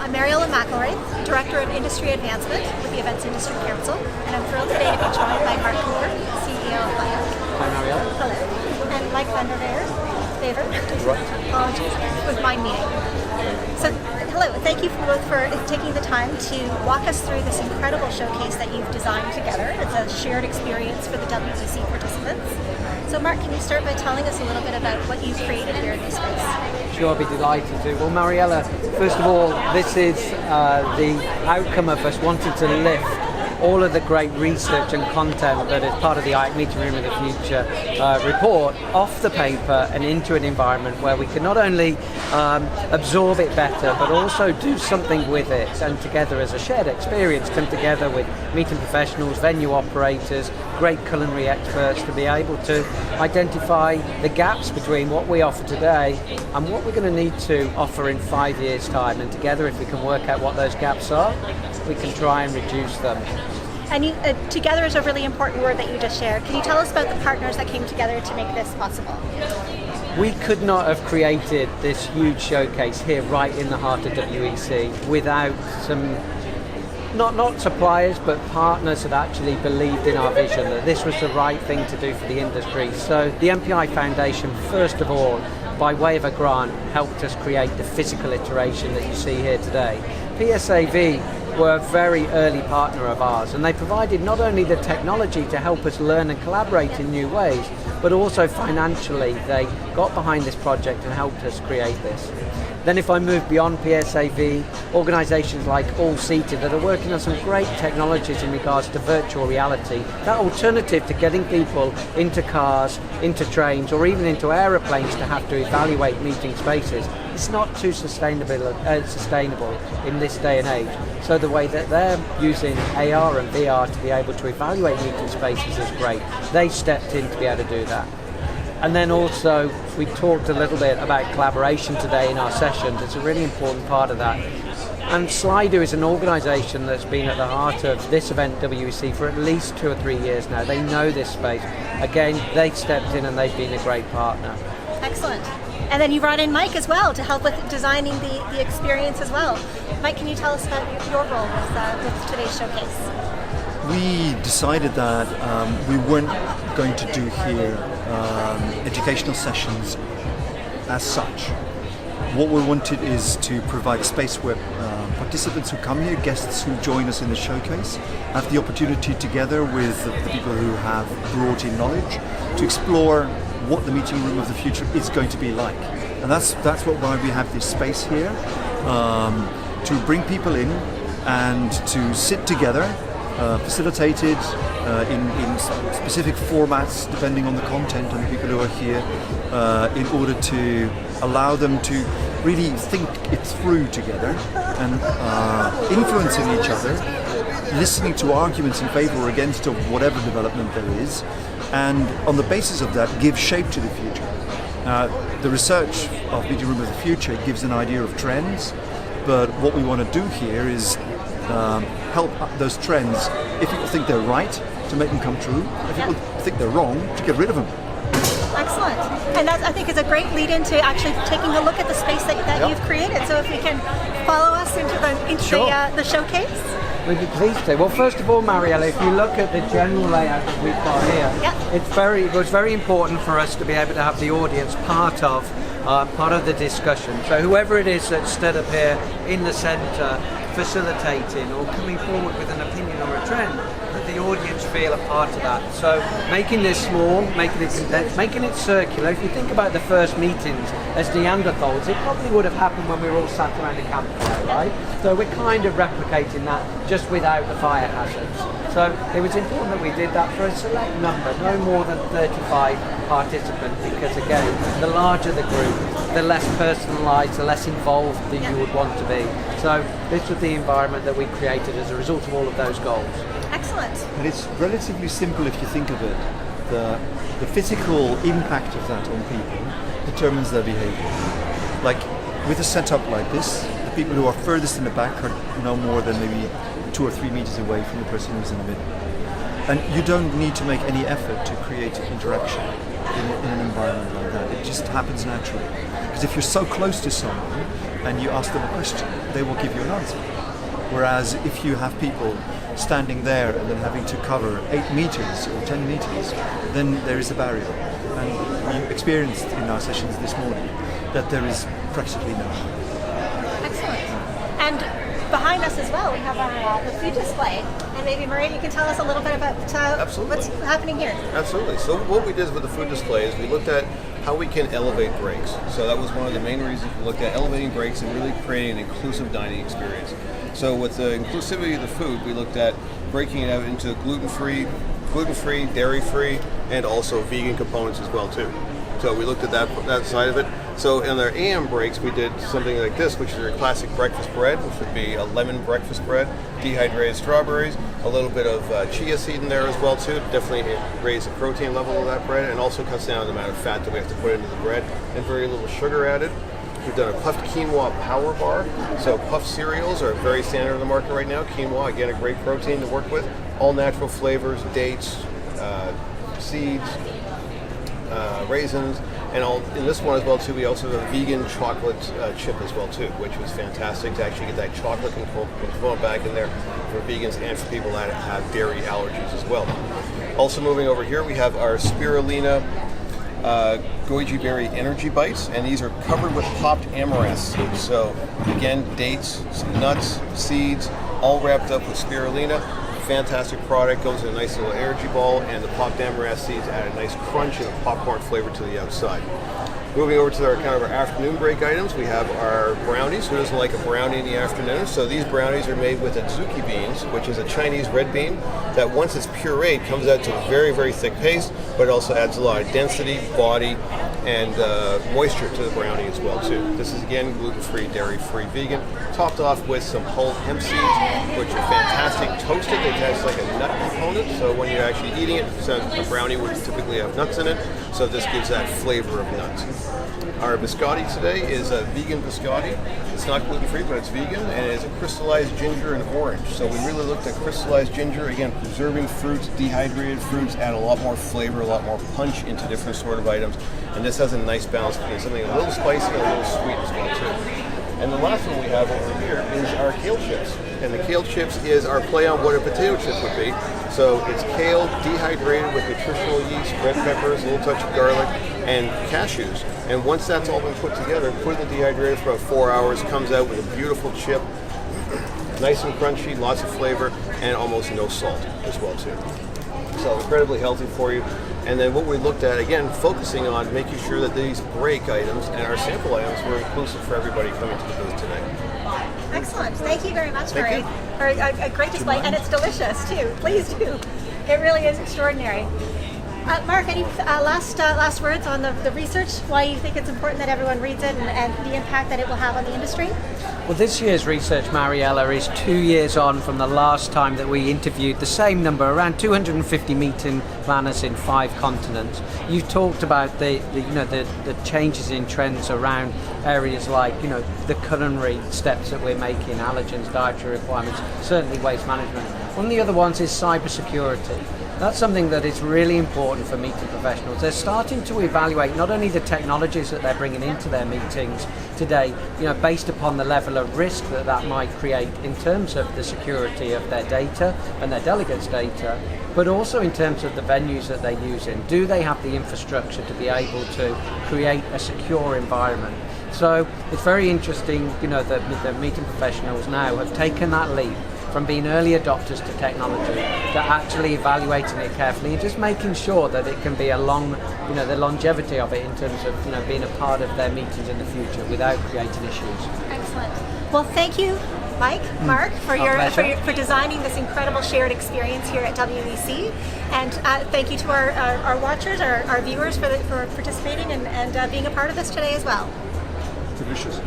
I'm Mariela McILwraith, Director of Industry Advancement with the Events Industry Council, and I'm thrilled today to be joined by Mark Cooper, CEO of WEC. Hi, Mariela. Hello. And Mike Favor, apologies, with my meeting. So, hello, thank you both for taking the time to walk us through this incredible showcase that you've designed together. It's a shared experience for the WEC participants. So Mark, can you start by telling us a little bit about what you've created here in this space? Sure, I'll be delighted to. Well, Mariela, first of all, this is the outcome of us wanting to lift all of the great research and content that is part of the IACC Meeting Room of the Future report off the paper and into an environment where we can not only absorb it better, but also do something with it, and together as a shared experience come together with meeting professionals, venue operators, great culinary experts to be able to identify the gaps between what we offer today and what we're going to need to offer in 5 years' time. And together, if we can work out what those gaps are, we can try and reduce them. And you, together is a really important word that you just shared. Can you tell us about the partners that came together to make this possible? We could not have created this huge showcase here right in the heart of WEC without some, not suppliers, but partners that actually believed in our vision, that this was the right thing to do for the industry. So the MPI Foundation, first of all, by way of a grant, helped us create the physical iteration that you see here today. PSAV were a very early partner of ours, and they provided not only the technology to help us learn and collaborate in new ways, but also financially they got behind this project and helped us create this. Then if I move beyond PSAV, organisations like All Seated that are working on some great technologies in regards to virtual reality, that alternative to getting people into cars, into trains, or even into aeroplanes to have to evaluate meeting spaces, it's not too sustainable in this day and age. So the way that they're using AR and VR to be able to evaluate meeting spaces is great. They stepped in to be able to do that. And then also, we talked a little bit about collaboration today in our sessions. It's a really important part of that. And Slido is an organisation that's been at the heart of this event, WEC, for at least 2 or 3 years now. They know this space. Again, they stepped in and they've been a great partner. Excellent. And then you brought in Mike as well to help with designing the experience as well. Mike, can you tell us about your role with today's showcase? We decided that we weren't going to do here educational sessions as such. What we wanted is to provide a space where participants who come here, guests who join us in the showcase, have the opportunity together with the people who have brought in knowledge to explore what the meeting room of the future is going to be like. And that's why we have this space here, to bring people in and to sit together, facilitated in specific formats depending on the content and the people who are here, in order to allow them to really think it through together and influencing each other, listening to arguments in favor or against of whatever development there is, and on the basis of that give shape to the future. The research of Meeting Room of the Future gives an idea of trends, but what we want to do here is help those trends, if people think they're right, to make them come true. If people think they're wrong, to get rid of them. Excellent. And that, I think, is a great lead into actually taking a look at the space that you've created. So if we can follow us into the showcase. We'd be pleased to. Well, first of all, Mariela, if you look at the general layout that we've got here, it was very important for us to be able to have the audience part of the discussion. So whoever it is that stood up here in the centre facilitating or coming forward with an opinion or a trend, that the audience feel a part of that. So making this small, making it condensed, making it circular. If you think about the first meetings as Neanderthals, it probably would have happened when we were all sat around a campfire, right? So we're kind of replicating that just without the fire hazards. So it was important that we did that for a select number, no more than 35 participants, because again, the larger the group, the less personalised, the less involved that you would want to be. So this was the environment that we created as a result of all of those goals. Excellent. And it's relatively simple if you think of it. The physical impact of that on people determines their behaviour. Like with a setup like this, the people who are furthest in the back are no more than maybe 2 or 3 meters away from the person who's in the middle. And you don't need to make any effort to create interaction in an environment like that. It just happens naturally. Because if you're so close to someone, and you ask them a question, they will give you an answer. Whereas if you have people standing there and then having to cover 8 meters or 10 meters, then there is a barrier. And we experienced in our sessions this morning that there is practically none. Excellent. And behind us as well, we have our the food display. And maybe Maria, you can tell us a little bit about what's happening here. Absolutely. So what we did with the food display is we looked at how we can elevate breaks. So that was one of the main reasons we looked at elevating breaks and really creating an inclusive dining experience. So with the inclusivity of the food, we looked at breaking it out into gluten-free, dairy-free, and also vegan components as well too. So we looked at that side of it. So in our AM breaks, we did something like this, which is your classic breakfast bread, which would be a lemon breakfast bread, dehydrated strawberries, a little bit of chia seed in there as well too. Definitely raise the protein level of that bread, and also cuts down the amount of fat that we have to put into the bread, and very little sugar added. We've done a puffed quinoa power bar. So puffed cereals are very standard in the market right now. Quinoa, again, a great protein to work with. All natural flavors, dates, seeds, raisins, and in this one as well too, we also have a vegan chocolate chip as well too, which was fantastic to actually get that chocolate component back in there for vegans and for people that have dairy allergies as well. Also moving over here, we have our spirulina goji berry energy bites, and these are covered with popped amaranth seeds. So again, dates, some nuts, seeds, all wrapped up with spirulina. Fantastic product, goes in a nice little energy ball, and the popped amaranth seeds add a nice crunch and a popcorn flavor to the outside. Moving over to our kind of our afternoon break items, we have our brownies. Who doesn't like a brownie in the afternoon? So these brownies are made with adzuki beans, which is a Chinese red bean that once it's pureed comes out to a very, very thick paste, but it also adds a lot of density, body, and moisture to the brownie as well too. This is again gluten-free, dairy-free, vegan, topped off with some whole hemp seeds, which are fantastic toasted. It has like a nut component, so when you're actually eating it, so a brownie would typically have nuts in it, so this gives that flavor of nuts. Our biscotti today is a vegan biscotti. It's not gluten-free, but it's vegan, and it is a crystallized ginger and orange. So we really looked at crystallized ginger, again, preserving fruits, dehydrated fruits, add a lot more flavor, a lot more punch into different sort of items. And this has a nice balance between something a little spicy and a little sweet as well too. And the last one we have over here is our Kale Chips. And the Kale Chips is our play on what a potato chip would be. So it's kale dehydrated with nutritional yeast, red peppers, a little touch of garlic, and cashews. And once that's all been put together, put in the dehydrator for about 4 hours, comes out with a beautiful chip, nice and crunchy, lots of flavor, and almost no salt as well too. So incredibly healthy for you. And then what we looked at, again, focusing on making sure that these break items and our sample items were inclusive for everybody coming to the booth today. Excellent. Thank you very much, Murray, you. for a great display, and it's delicious too. Please do. It really is extraordinary. Mark, any last words on the research? Why you think it's important that everyone reads it, and the impact that it will have on the industry? Well, this year's research, Mariela, is 2 years on from the last time that we interviewed the same number, around 250 meeting planners in 5 continents. You talked about the changes in trends around areas like the culinary steps that we're making, allergens, dietary requirements, certainly waste management. One of the other ones is cybersecurity. That's something that is really important for meeting professionals. They're starting to evaluate not only the technologies that they're bringing into their meetings today, based upon the level of risk that might create in terms of the security of their data and their delegates' data, but also in terms of the venues that they're using. Do they have the infrastructure to be able to create a secure environment? So it's very interesting, that the meeting professionals now have taken that leap from being early adopters to technology, to actually evaluating it carefully and just making sure that it can be a long, the longevity of it in terms of, being a part of their meetings in the future without creating issues. Excellent. Well, thank you, Mark, for for designing this incredible shared experience here at WEC, and thank you to our watchers, our viewers for participating and being a part of this today as well. Delicious.